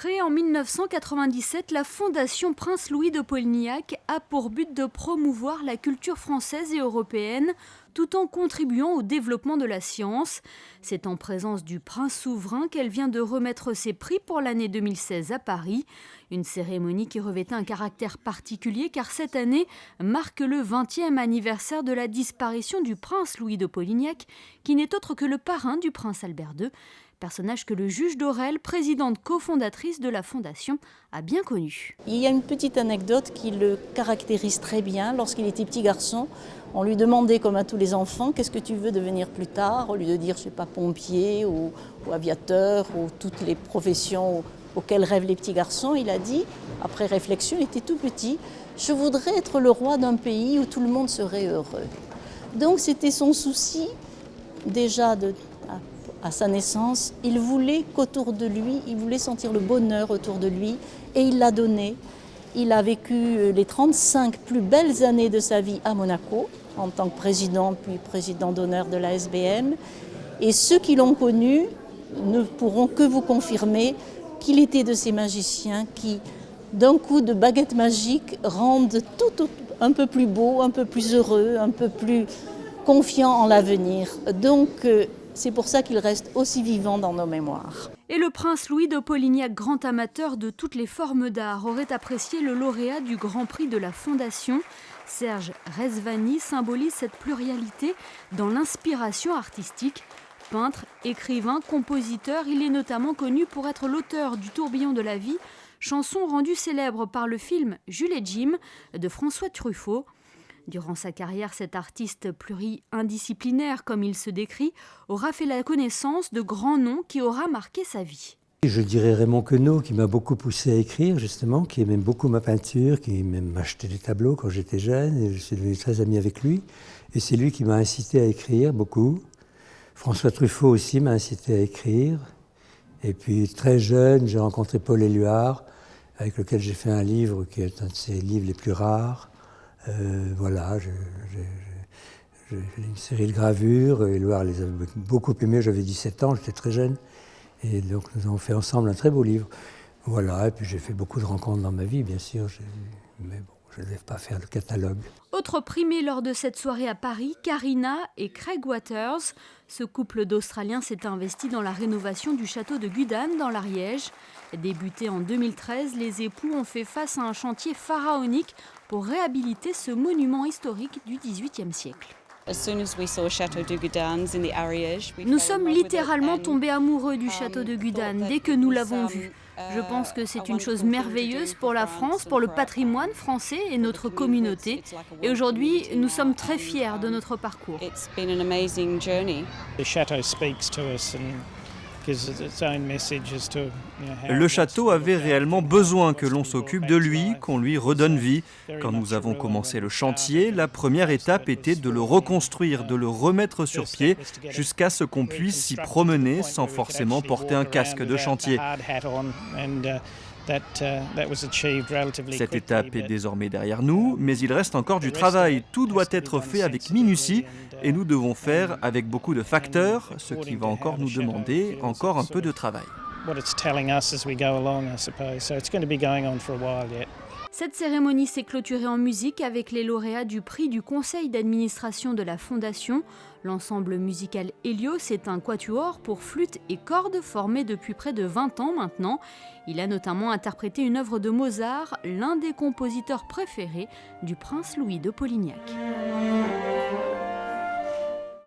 Créée en 1997, la Fondation Prince Louis de Polignac a pour but de promouvoir la culture française et européenne tout en contribuant au développement de la science. C'est en présence du prince souverain qu'elle vient de remettre ses prix pour l'année 2016 à Paris. Une cérémonie qui revêtait un caractère particulier car cette année marque le 20e anniversaire de la disparition du prince Louis de Polignac, qui n'est autre que le parrain du prince Albert II. Personnage que le juge d'Aurel, présidente cofondatrice de la Fondation, a bien connu. Il y a une petite anecdote qui le caractérise très bien. Lorsqu'il était petit garçon, on lui demandait, comme à tous les enfants, qu'est-ce que tu veux devenir plus tard, au lieu de dire, je ne sais pas, pompier ou aviateur ou toutes les professions auxquelles rêvent les petits garçons. Il a dit, après réflexion, il était tout petit, je voudrais être le roi d'un pays où tout le monde serait heureux. Donc c'était son souci déjà à sa naissance, il voulait qu'autour de lui, il voulait sentir le bonheur autour de lui et il l'a donné. Il a vécu les 35 plus belles années de sa vie à Monaco en tant que président, puis président d'honneur de la SBM. Et ceux qui l'ont connu ne pourront que vous confirmer qu'il était de ces magiciens qui, d'un coup de baguette magique, rendent tout un peu plus beau, un peu plus heureux, un peu plus confiant en l'avenir. Donc, c'est pour ça qu'il reste aussi vivant dans nos mémoires. Et le prince Louis de Polignac, grand amateur de toutes les formes d'art, aurait apprécié le lauréat du Grand Prix de la Fondation. Serge Rezvani symbolise cette pluralité dans l'inspiration artistique. Peintre, écrivain, compositeur, il est notamment connu pour être l'auteur du Tourbillon de la vie, chanson rendue célèbre par le film Jules et Jim de François Truffaut. Durant sa carrière, cet artiste pluri-indisciplinaire, comme il se décrit, aura fait la connaissance de grands noms qui aura marqué sa vie. Je dirais Raymond Queneau, qui m'a beaucoup poussé à écrire, justement, qui aimait beaucoup ma peinture, qui même m'achetait des tableaux quand j'étais jeune, et je suis devenu très ami avec lui. Et c'est lui qui m'a incité à écrire beaucoup. François Truffaut aussi m'a incité à écrire. Et puis, très jeune, j'ai rencontré Paul Éluard, avec lequel j'ai fait un livre qui est un de ses livres les plus rares. Voilà, j'ai une série de gravures. Éluard les avait beaucoup aimées, j'avais 17 ans, j'étais très jeune. Et donc nous avons fait ensemble un très beau livre. Voilà, et puis j'ai fait beaucoup de rencontres dans ma vie, bien sûr, mais bon, je ne vais pas faire le catalogue. Autre primé lors de cette soirée à Paris, Karina et Craig Waters. Ce couple d'Australiens s'est investi dans la rénovation du château de Gudane dans l'Ariège. Débuté en 2013, les époux ont fait face à un chantier pharaonique pour réhabiliter ce monument historique du XVIIIe siècle. Nous sommes littéralement tombés amoureux du château de Gudane dès que nous l'avons vu. Je pense que c'est une chose merveilleuse pour la France, pour le patrimoine français et notre communauté. Et aujourd'hui, nous sommes très fiers de notre parcours. Le château avait réellement besoin que l'on s'occupe de lui, qu'on lui redonne vie. Quand nous avons commencé le chantier, la première étape était de le reconstruire, de le remettre sur pied, jusqu'à ce qu'on puisse s'y promener sans forcément porter un casque de chantier. Cette étape est désormais derrière nous, mais il reste encore du travail. Tout doit être fait avec minutie et nous devons faire avec beaucoup de facteurs, ce qui va encore nous demander encore un peu de travail. Cette cérémonie s'est clôturée en musique avec les lauréats du prix du conseil d'administration de la Fondation. L'ensemble musical Hélios est un quatuor pour flûte et cordes formé depuis près de 20 ans maintenant. Il a notamment interprété une œuvre de Mozart, l'un des compositeurs préférés du prince Louis de Polignac.